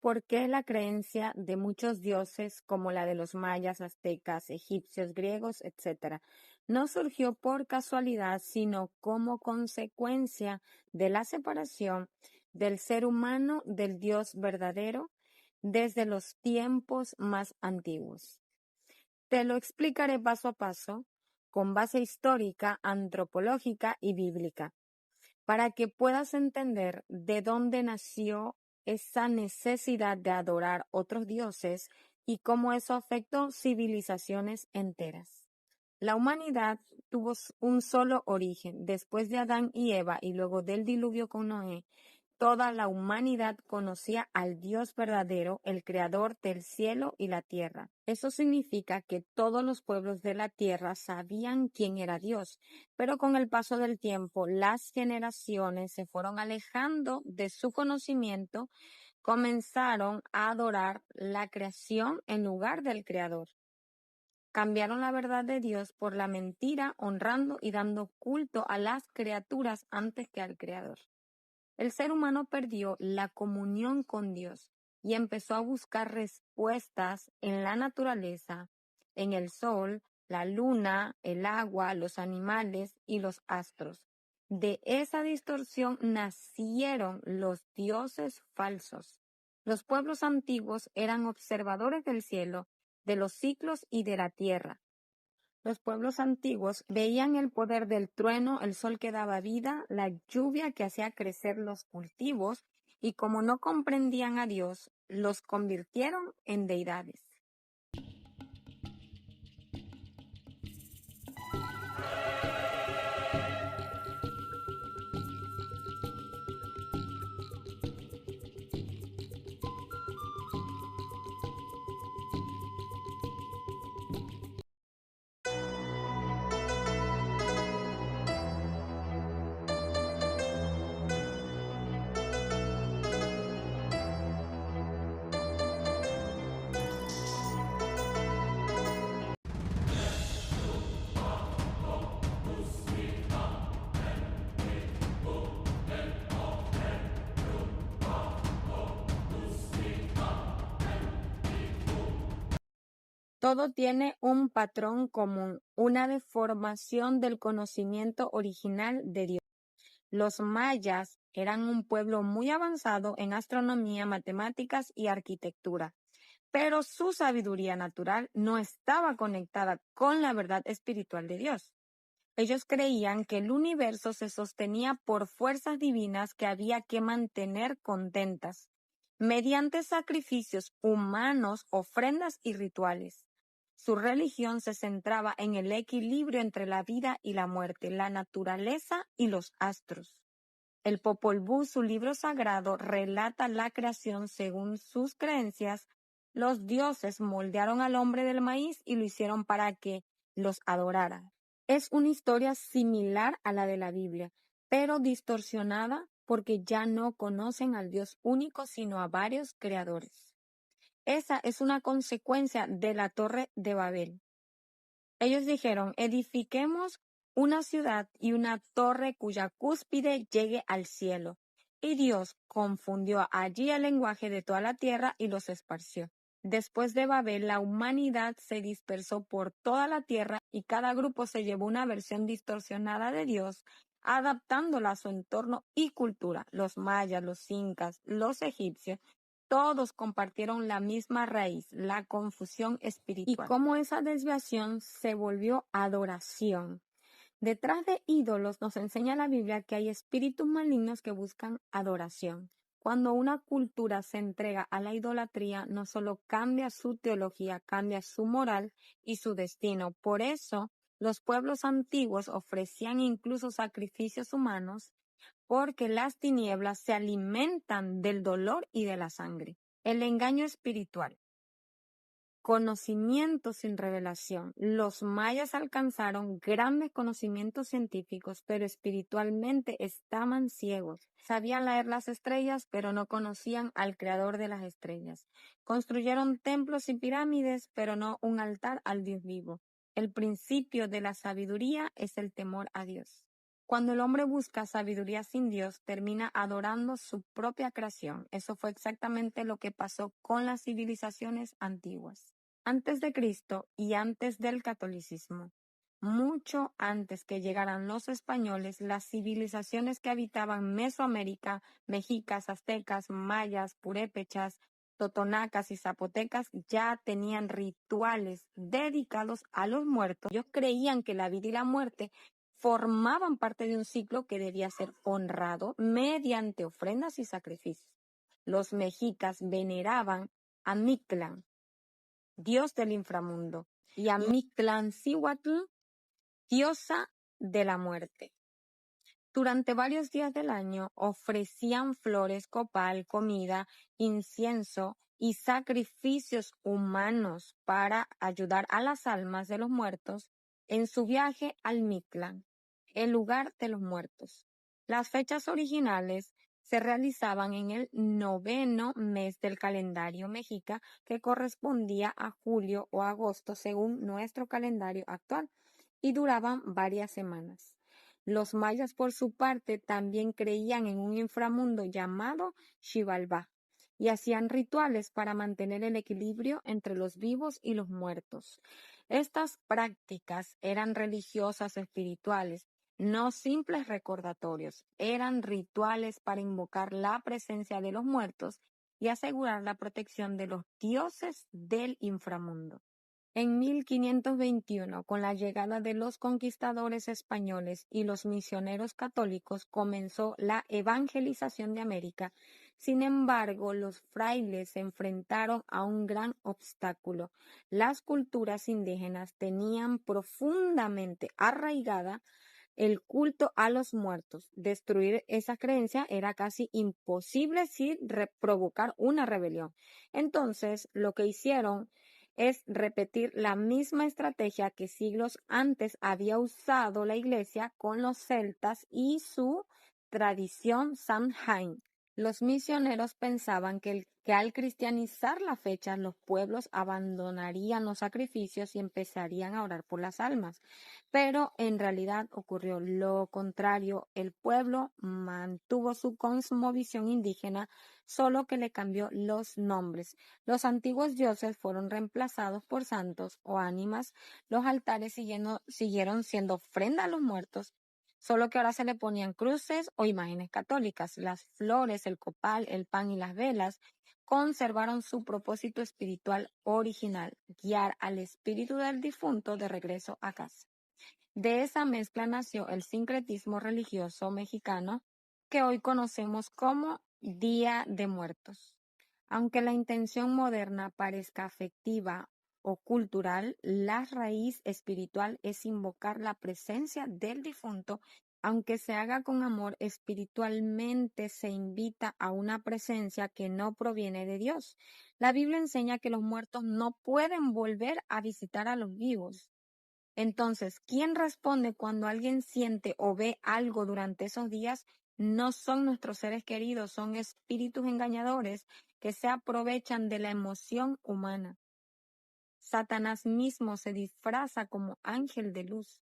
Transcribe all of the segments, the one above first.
por qué la creencia de muchos dioses, como la de los mayas, aztecas, egipcios, griegos, etc., no surgió por casualidad, sino como consecuencia de la separación del ser humano del Dios verdadero desde los tiempos más antiguos. Te lo explicaré paso a paso, con base histórica, antropológica y bíblica, para que puedas entender de dónde nació esa necesidad de adorar otros dioses y cómo eso afectó civilizaciones enteras. La humanidad tuvo un solo origen. Después de Adán y Eva y luego del diluvio con Noé, toda la humanidad conocía al Dios verdadero, el creador del cielo y la tierra. Eso significa que todos los pueblos de la tierra sabían quién era Dios, pero con el paso del tiempo, las generaciones se fueron alejando de su conocimiento, comenzaron a adorar la creación en lugar del creador. Cambiaron la verdad de Dios por la mentira, honrando y dando culto a las criaturas antes que al creador. El ser humano perdió la comunión con Dios y empezó a buscar respuestas en la naturaleza, en el sol, la luna, el agua, los animales y los astros. De esa distorsión nacieron los dioses falsos. Los pueblos antiguos eran observadores del cielo, de los ciclos y de la tierra. Los pueblos antiguos veían el poder del trueno, el sol que daba vida, la lluvia que hacía crecer los cultivos, y como no comprendían a Dios, los convirtieron en deidades. Todo tiene un patrón común, una deformación del conocimiento original de Dios. Los mayas eran un pueblo muy avanzado en astronomía, matemáticas y arquitectura, pero su sabiduría natural no estaba conectada con la verdad espiritual de Dios. Ellos creían que el universo se sostenía por fuerzas divinas que había que mantener contentas, mediante sacrificios humanos, ofrendas y rituales. Su religión se centraba en el equilibrio entre la vida y la muerte, la naturaleza y los astros. El Popol Vuh, su libro sagrado, relata la creación según sus creencias. Los dioses moldearon al hombre del maíz y lo hicieron para que los adorara. Es una historia similar a la de la Biblia, pero distorsionada porque ya no conocen al Dios único, sino a varios creadores. Esa es una consecuencia de la Torre de Babel. Ellos dijeron, edifiquemos una ciudad y una torre cuya cúspide llegue al cielo. Y Dios confundió allí el lenguaje de toda la tierra y los esparció. Después de Babel, la humanidad se dispersó por toda la tierra y cada grupo se llevó una versión distorsionada de Dios, adaptándola a su entorno y cultura. Los mayas, los incas, los egipcios, todos compartieron la misma raíz, la confusión espiritual. Y cómo esa desviación se volvió adoración. Detrás de ídolos nos enseña la Biblia que hay espíritus malignos que buscan adoración. Cuando una cultura se entrega a la idolatría, no solo cambia su teología, cambia su moral y su destino. Por eso, los pueblos antiguos ofrecían incluso sacrificios humanos, porque las tinieblas se alimentan del dolor y de la sangre. El engaño espiritual. Conocimiento sin revelación. Los mayas alcanzaron grandes conocimientos científicos, pero espiritualmente estaban ciegos. Sabían leer las estrellas, pero no conocían al creador de las estrellas. Construyeron templos y pirámides, pero no un altar al Dios vivo. El principio de la sabiduría es el temor a Dios. Cuando el hombre busca sabiduría sin Dios, termina adorando su propia creación. Eso fue exactamente lo que pasó con las civilizaciones antiguas. Antes de Cristo y antes del catolicismo, mucho antes que llegaran los españoles, las civilizaciones que habitaban Mesoamérica, mexicas, aztecas, mayas, purépechas, totonacas y zapotecas ya tenían rituales dedicados a los muertos. Ellos creían que la vida y la muerte formaban parte de un ciclo que debía ser honrado mediante ofrendas y sacrificios. Los mexicas veneraban a Mictlán, dios del inframundo, y a Mictlancíhuatl, diosa de la muerte. Durante varios días del año ofrecían flores, copal, comida, incienso y sacrificios humanos para ayudar a las almas de los muertos en su viaje al Mictlán, el lugar de los muertos. Las fechas originales se realizaban en el 9º mes del calendario mexica, que correspondía a julio o agosto según nuestro calendario actual, y duraban varias semanas. Los mayas, por su parte, también creían en un inframundo llamado Xibalbá y hacían rituales para mantener el equilibrio entre los vivos y los muertos. Estas prácticas eran religiosas espirituales, no simples recordatorios, eran rituales para invocar la presencia de los muertos y asegurar la protección de los dioses del inframundo. En 1521, con la llegada de los conquistadores españoles y los misioneros católicos, comenzó la evangelización de América. Sin embargo, los frailes se enfrentaron a un gran obstáculo. Las culturas indígenas tenían profundamente arraigada el culto a los muertos. Destruir esa creencia era casi imposible sin provocar una rebelión. Entonces, lo que hicieron es repetir la misma estrategia que siglos antes había usado la Iglesia con los celtas y su tradición Samhain. Los misioneros pensaban que al cristianizar la fecha, los pueblos abandonarían los sacrificios y empezarían a orar por las almas. Pero en realidad ocurrió lo contrario. El pueblo mantuvo su cosmovisión indígena, solo que le cambió los nombres. Los antiguos dioses fueron reemplazados por santos o ánimas. Los altares siguieron siendo ofrenda a los muertos, solo que ahora se le ponían cruces o imágenes católicas. Las flores, el copal, el pan y las velas conservaron su propósito espiritual original: guiar al espíritu del difunto de regreso a casa. De esa mezcla nació el sincretismo religioso mexicano que hoy conocemos como Día de Muertos. Aunque la intención moderna parezca afectiva o cultural, la raíz espiritual es invocar la presencia del difunto. Aunque se haga con amor, espiritualmente se invita a una presencia que no proviene de Dios. La Biblia enseña que los muertos no pueden volver a visitar a los vivos. Entonces, ¿quién responde cuando alguien siente o ve algo durante esos días? No son nuestros seres queridos, son espíritus engañadores que se aprovechan de la emoción humana. Satanás mismo se disfraza como ángel de luz.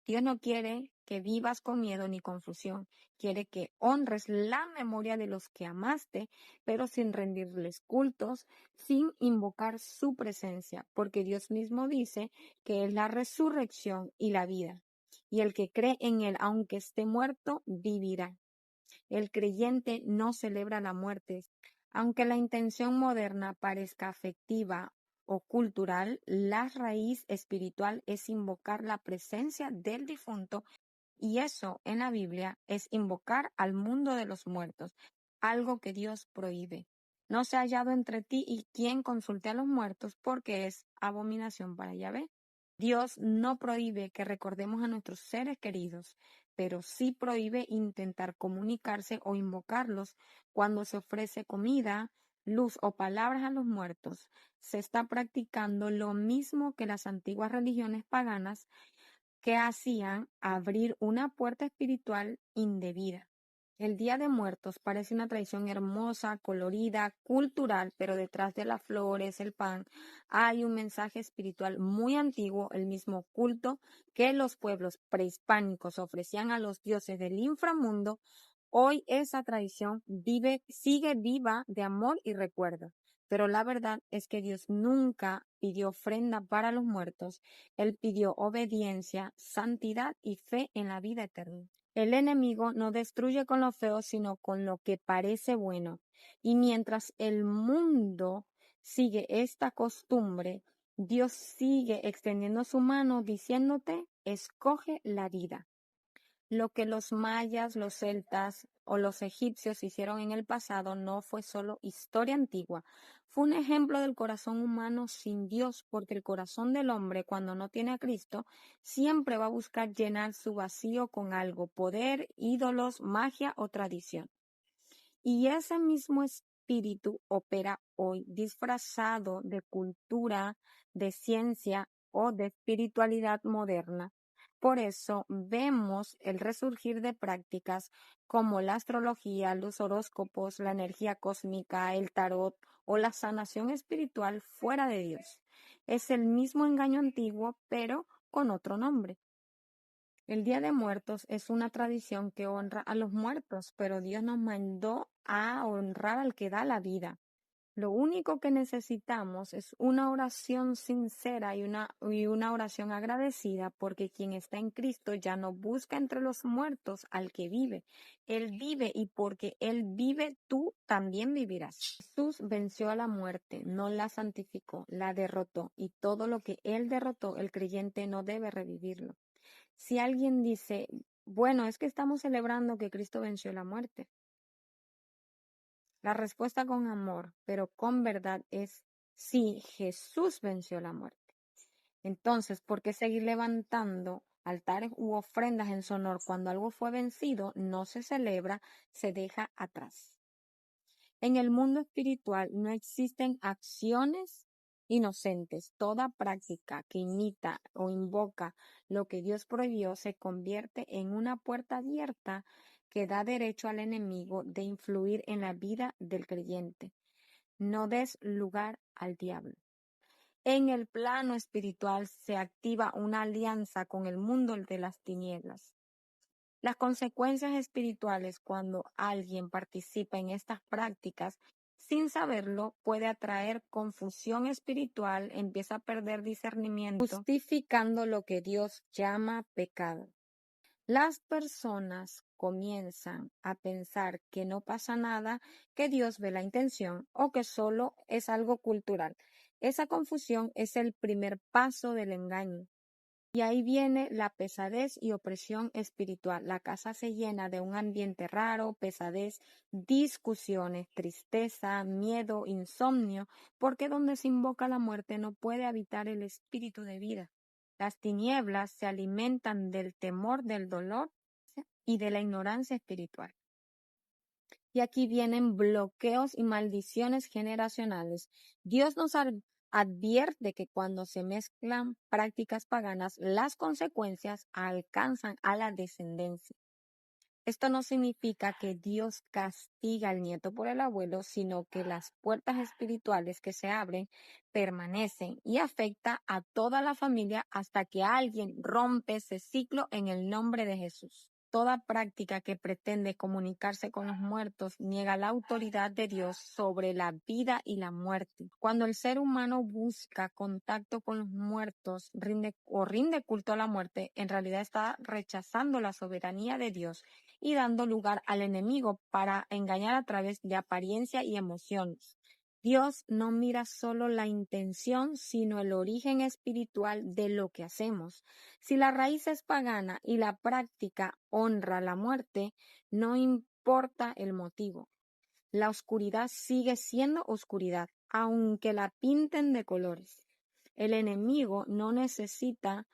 Dios no quiere que vivas con miedo ni confusión. Quiere que honres la memoria de los que amaste, pero sin rendirles cultos, sin invocar su presencia, porque Dios mismo dice que es la resurrección y la vida. Y el que cree en Él, aunque esté muerto, vivirá. El creyente no celebra la muerte. Aunque la intención moderna parezca afectiva o cultural, la raíz espiritual es invocar la presencia del difunto, y eso en la Biblia es invocar al mundo de los muertos, algo que Dios prohíbe. No se ha hallado entre ti y quien consulte a los muertos, porque es abominación para Yahvé. Dios no prohíbe que recordemos a nuestros seres queridos, pero sí prohíbe intentar comunicarse o invocarlos cuando se ofrece comida, luz o palabras a los muertos. Se está practicando lo mismo que las antiguas religiones paganas, que hacían: abrir una puerta espiritual indebida. El Día de Muertos parece una tradición hermosa, colorida, cultural, pero detrás de las flores, el pan, hay un mensaje espiritual muy antiguo, el mismo culto que los pueblos prehispánicos ofrecían a los dioses del inframundo. Hoy esa tradición sigue viva de amor y recuerdo. Pero la verdad es que Dios nunca pidió ofrenda para los muertos. Él pidió obediencia, santidad y fe en la vida eterna. El enemigo no destruye con lo feo, sino con lo que parece bueno. Y mientras el mundo sigue esta costumbre, Dios sigue extendiendo su mano diciéndote, escoge la vida. Lo que los mayas, los celtas o los egipcios hicieron en el pasado no fue solo historia antigua, fue un ejemplo del corazón humano sin Dios, porque el corazón del hombre, cuando no tiene a Cristo, siempre va a buscar llenar su vacío con algo, poder, ídolos, magia o tradición. Y ese mismo espíritu opera hoy disfrazado de cultura, de ciencia o de espiritualidad moderna. Por eso vemos el resurgir de prácticas como la astrología, los horóscopos, la energía cósmica, el tarot o la sanación espiritual fuera de Dios. Es el mismo engaño antiguo, pero con otro nombre. El Día de Muertos es una tradición que honra a los muertos, pero Dios nos mandó a honrar al que da la vida. Lo único que necesitamos es una oración sincera y una oración agradecida, porque quien está en Cristo ya no busca entre los muertos al que vive. Él vive, y porque Él vive, tú también vivirás. Jesús venció a la muerte, no la santificó, la derrotó, y todo lo que Él derrotó, el creyente no debe revivirlo. Si alguien dice, bueno, es que estamos celebrando que Cristo venció la muerte, la respuesta con amor, pero con verdad, es sí, Jesús venció la muerte. Entonces, ¿por qué seguir levantando altares u ofrendas en su honor cuando algo fue vencido? No se celebra, se deja atrás. En el mundo espiritual no existen acciones inocentes. Toda práctica que imita o invoca lo que Dios prohibió se convierte en una puerta abierta que da derecho al enemigo de influir en la vida del creyente. No des lugar al diablo. En el plano espiritual se activa una alianza con el mundo de las tinieblas. Las consecuencias espirituales cuando alguien participa en estas prácticas sin saberlo puede atraer confusión espiritual, empieza a perder discernimiento, justificando lo que Dios llama pecado. Las personas comienzan a pensar que no pasa nada, que Dios ve la intención o que solo es algo cultural. Esa confusión es el primer paso del engaño. Y ahí viene la pesadez y opresión espiritual. La casa se llena de un ambiente raro, pesadez, discusiones, tristeza, miedo, insomnio, porque donde se invoca la muerte no puede habitar el espíritu de vida. Las tinieblas se alimentan del temor, del dolor y de la ignorancia espiritual. Y aquí vienen bloqueos y maldiciones generacionales. Dios nos advierte que cuando se mezclan prácticas paganas, las consecuencias alcanzan a la descendencia. Esto no significa que Dios castiga al nieto por el abuelo, sino que las puertas espirituales que se abren permanecen y afecta a toda la familia hasta que alguien rompe ese ciclo en el nombre de Jesús. Toda práctica que pretende comunicarse con los muertos niega la autoridad de Dios sobre la vida y la muerte. Cuando el ser humano busca contacto con los muertos, rinde culto a la muerte, en realidad está rechazando la soberanía de Dios y dando lugar al enemigo para engañar a través de apariencia y emociones. Dios no mira solo la intención, sino el origen espiritual de lo que hacemos. Si la raíz es pagana y la práctica honra la muerte, no importa el motivo. La oscuridad sigue siendo oscuridad, aunque la pinten de colores. El enemigo no necesita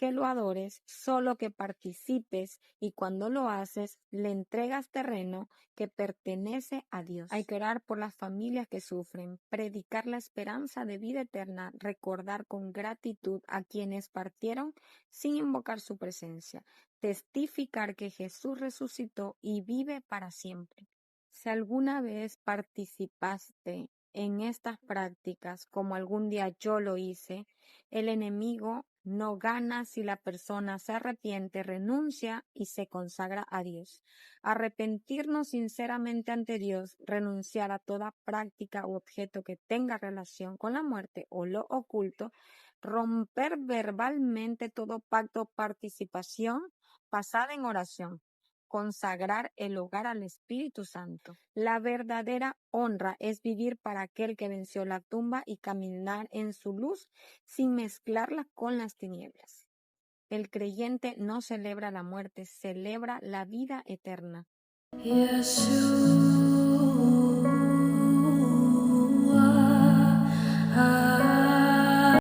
que lo adores, solo que participes y cuando lo haces, le entregas terreno que pertenece a Dios. Hay que orar por las familias que sufren, predicar la esperanza de vida eterna, recordar con gratitud a quienes partieron sin invocar su presencia, testificar que Jesús resucitó y vive para siempre. Si alguna vez participaste en estas prácticas, como algún día yo lo hice, el enemigo no gana si la persona se arrepiente, renuncia y se consagra a Dios. Arrepentirnos sinceramente ante Dios, renunciar a toda práctica u objeto que tenga relación con la muerte o lo oculto, romper verbalmente todo pacto o participación basada en oración, consagrar el hogar al Espíritu Santo. La verdadera honra es vivir para aquel que venció la tumba y caminar en su luz sin mezclarla con las tinieblas. El creyente no celebra la muerte, celebra la vida eterna. Yeshua,